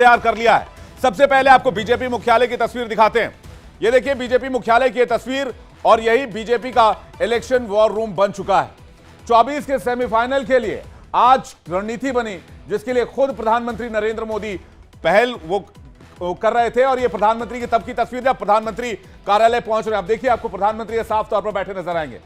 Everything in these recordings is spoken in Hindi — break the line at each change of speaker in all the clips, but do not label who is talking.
तैयार कर लिया है। सबसे पहले आपको बीजेपी मुख्यालय की तस्वीर दिखाते हैं। ये देखिए बीजेपी मुख्यालय की तस्वीर और यही बीजेपी का इलेक्शन वॉर रूम बन चुका है। 24 के सेमीफाइनल के लिए आज रणनीति बनी, जिसके लिए खुद प्रधानमंत्री नरेंद्र मोदी पहल वो कर रहे थे। और ये प्रधानमंत्री की तब की तस्वीर जब प्रधानमंत्री कार्यालय पहुंच रहे हैं। अब देखिए आपको प्रधानमंत्री साफ तौर पर बैठे नजर आएंगे।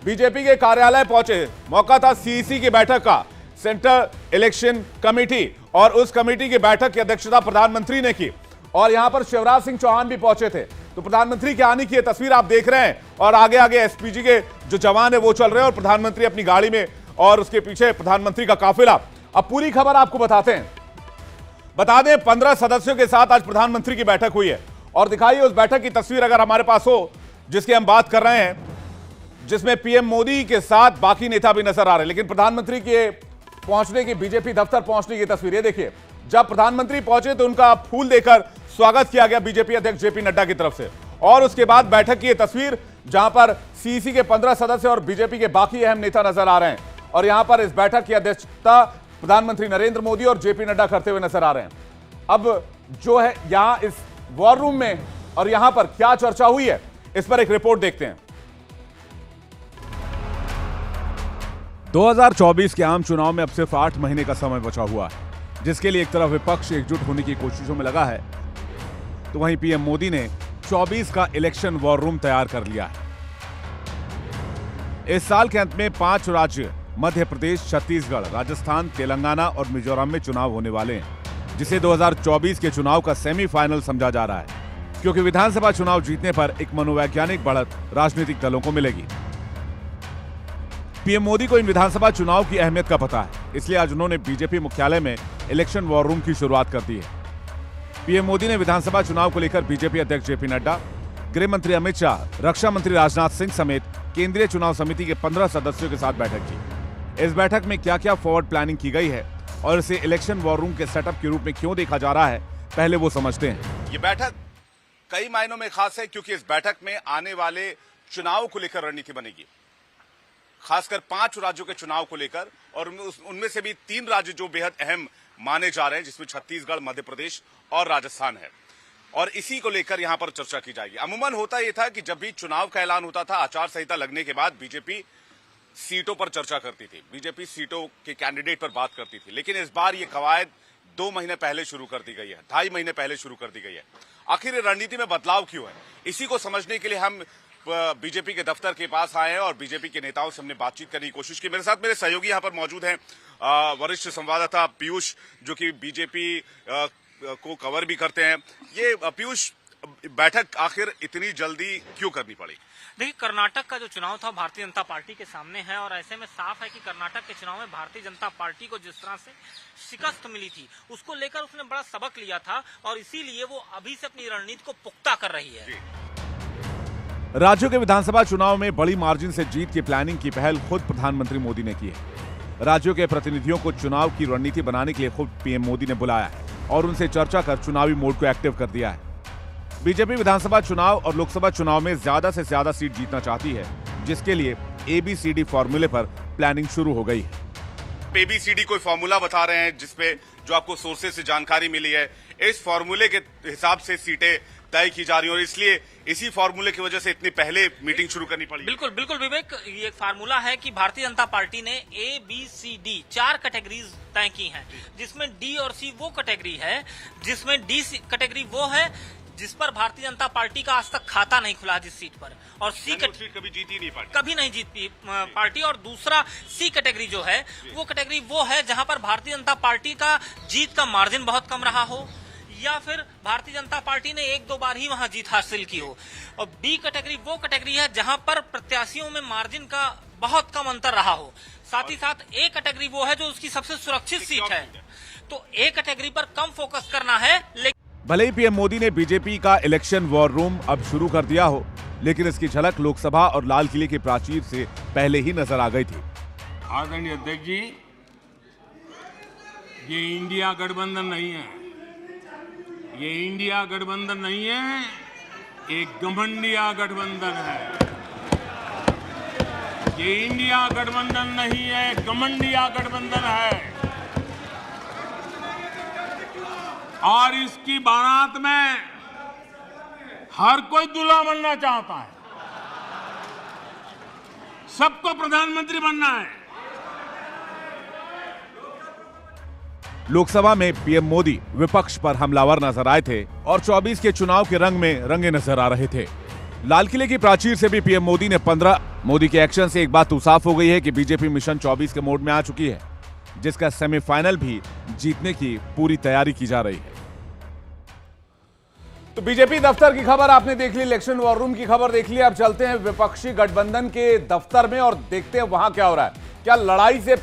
बीजेपी के कार्यालय पहुंचे, मौका था सीईसी की बैठक का, सेंट्रल इलेक्शन कमेटी, और उस कमेटी की बैठक की अध्यक्षता प्रधानमंत्री ने की। और यहां पर शिवराज सिंह चौहान भी पहुंचे थे। तो प्रधानमंत्री के आने की यह तस्वीर आप देख रहे हैं और आगे आगे एसपीजी के जो जवान है वो चल रहे हैं और प्रधानमंत्री अपनी गाड़ी में और उसके पीछे प्रधानमंत्री का काफिला। अब पूरी खबर आपको बताते हैं। बता दें 15 सदस्यों के साथ आज प्रधानमंत्री की बैठक हुई है और दिखाइए उस बैठक की तस्वीर अगर हमारे पास हो जिसकी हम बात कर रहे हैं, जिसमें पीएम मोदी के साथ बाकी नेता भी नजर आ रहे हैं। लेकिन प्रधानमंत्री के पहुंचने की, बीजेपी दफ्तर पहुंचने की तस्वीर ये देखिए। जब प्रधानमंत्री पहुंचे तो उनका फूल देकर स्वागत किया गया बीजेपी अध्यक्ष जेपी नड्डा की तरफ से। और उसके बाद बैठक की यह तस्वीर जहां पर सीईसी के 15 सदस्य और बीजेपी के बाकी अहम नेता नजर आ रहे हैं। और यहां पर इस बैठक की अध्यक्षता प्रधानमंत्री नरेंद्र मोदी और जेपी नड्डा करते हुए नजर आ रहे हैं। अब जो है यहां इस वॉर रूम में और यहां पर क्या चर्चा हुई है, इस पर एक रिपोर्ट देखते हैं। 2024 के आम चुनाव में अब सिर्फ 8 महीने का समय बचा हुआ है, जिसके लिए एक तरफ विपक्ष एकजुट होने की कोशिशों में लगा है, तो वहीं पीएम मोदी ने 24 का इलेक्शन वॉर रूम तैयार कर लिया है। इस साल के अंत में 5 राज्य मध्य प्रदेश, छत्तीसगढ़, राजस्थान, तेलंगाना और मिजोरम में चुनाव होने वाले हैं, जिसे 2024 के चुनाव का सेमीफाइनल समझा जा रहा है, क्योंकि विधानसभा चुनाव जीतने पर एक मनोवैज्ञानिक बढ़त राजनीतिक दलों को मिलेगी। पीएम मोदी को इन विधानसभा चुनाव की अहमियत का पता है, इसलिए आज उन्होंने बीजेपी मुख्यालय में इलेक्शन वॉर रूम की शुरुआत कर दी है। पीएम मोदी ने विधानसभा चुनाव को लेकर बीजेपी अध्यक्ष जेपी नड्डा, गृह मंत्री अमित शाह, रक्षा मंत्री राजनाथ सिंह समेत केंद्रीय चुनाव समिति के 15 सदस्यों के साथ बैठक की। इस बैठक में क्या क्या फॉरवर्ड प्लानिंग की गई है और इसे इलेक्शन वॉर रूम के सेटअप के रूप में क्यों देखा जा रहा है, पहले वो समझते हैं।
ये बैठक कई मायनों में खास है, क्योंकि इस बैठक में आने वाले चुनाव को लेकर रणनीति बनेगी, खासकर 5 राज्यों के चुनाव को लेकर, और उनमें से भी 3 राज्य जो बेहद अहम माने जा रहे हैं, जिसमें छत्तीसगढ़, मध्य प्रदेश और राजस्थान है। और इसी को लेकर यहां पर चर्चा की जाएगी। अमूमन होता यह था कि जब भी चुनाव का ऐलान होता था, आचार संहिता लगने के बाद बीजेपी सीटों पर चर्चा करती थी, बीजेपी सीटों के कैंडिडेट पर बात करती थी। लेकिन इस बार ये कवायद 2 महीने पहले शुरू कर दी गई है, 2.5 महीने पहले शुरू कर दी गई है। आखिर रणनीति में बदलाव क्यों है, इसी को समझने के लिए हम बीजेपी के दफ्तर के पास आए हैं और बीजेपी के नेताओं से हमने बातचीत करने की कोशिश की। मेरे साथ मेरे सहयोगी यहां पर मौजूद हैं, वरिष्ठ संवाददाता पीयूष, जो कि बीजेपी को कवर भी करते हैं। ये पीयूष, बैठक आखिर इतनी जल्दी क्यों करनी पड़ी?
देखिए, कर्नाटक का जो चुनाव था भारतीय जनता पार्टी के सामने है और ऐसे में साफ है कि कर्नाटक के चुनाव में भारतीय जनता पार्टी को जिस तरह से शिकस्त मिली थी, उसको लेकर उसने बड़ा सबक लिया था और इसीलिए वो अभी से अपनी रणनीति को पुख्ता कर रही है।
राज्यों के विधानसभा चुनाव में बड़ी मार्जिन से जीत की प्लानिंग की पहल खुद प्रधानमंत्री मोदी ने की है। राज्यों के प्रतिनिधियों को चुनाव की रणनीति बनाने के लिए खुद पीएम मोदी ने बुलाया है और उनसे चर्चा कर चुनावी मोड को एक्टिव कर दिया है। बीजेपी विधानसभा चुनाव और लोकसभा चुनाव में ज्यादा से ज्यादा सीट जीतना चाहती है, जिसके लिए ABCD फॉर्मूले पर प्लानिंग शुरू हो गई है।
ABCD कोई फॉर्मूला बता रहे हैं जिसपे जो आपको सोर्सेज से जानकारी मिली है, इस फॉर्मूले के हिसाब से सीटें तय की जा रही है और इसलिए इसी फार्मूले की वजह से इतनी पहले मीटिंग शुरू करनी पड़ी।
बिल्कुल बिल्कुल विवेक, ये एक फार्मूला है कि भारतीय जनता पार्टी ने ABCD 4 कैटेगरीज तय की हैं, जिसमें D और C वो कैटेगरी है, जिसमें D कैटेगरी वो है जिस पर भारतीय जनता पार्टी का आज तक खाता नहीं खुला जिस सीट पर, और
सीट कभी जीती नहीं पार्टी,
कभी नहीं जीती पार्टी। और दूसरा C कैटेगरी जो है वो कैटेगरी वो है जहां पर भारतीय जनता पार्टी का जीत का मार्जिन बहुत कम रहा हो या फिर भारतीय जनता पार्टी ने 1-2 बार ही वहां जीत हासिल की हो। और B कैटेगरी वो कैटेगरी है जहां पर प्रत्याशियों में मार्जिन का बहुत कम अंतर रहा हो। साथ ही साथ A कैटेगरी वो है जो उसकी सबसे सुरक्षित सीट है। तो A कैटेगरी पर कम फोकस करना है।
भले ही पीएम मोदी ने बीजेपी का इलेक्शन वॉर रूम अब शुरू कर दिया हो, लेकिन इसकी झलक लोकसभा और लाल किले के प्राचीर से पहले ही नजर आ गई थी।
आदरणीय अध्यक्ष जी, ये इंडिया गठबंधन नहीं है, ये इंडिया गठबंधन नहीं है, एक घमंडिया गठबंधन है। ये इंडिया गठबंधन नहीं है, घमंडिया गठबंधन है। और इसकी बारात में हर कोई दूल्हा बनना चाहता है, सबको प्रधानमंत्री बनना है।
लोकसभा में पीएम मोदी विपक्ष पर हमलावर नजर आए थे और 24 के चुनाव के रंग में रंगे नजर आ रहे थे। लाल किले की प्राचीर से भी पीएम मोदी ने 15 मोदी के एक्शन से एक बात तो साफ हो गई है कि बीजेपी मिशन 24 के मोड में आ चुकी है, जिसका सेमीफाइनल भी जीतने की पूरी तैयारी की जा रही है। तो बीजेपी दफ्तर की खबर आपने देख ली, इलेक्शन वॉर रूम की खबर देख ली। अब चलते हैं विपक्षी गठबंधन के दफ्तर में और देखते हैं वहां क्या हो रहा है। क्या लड़ाई से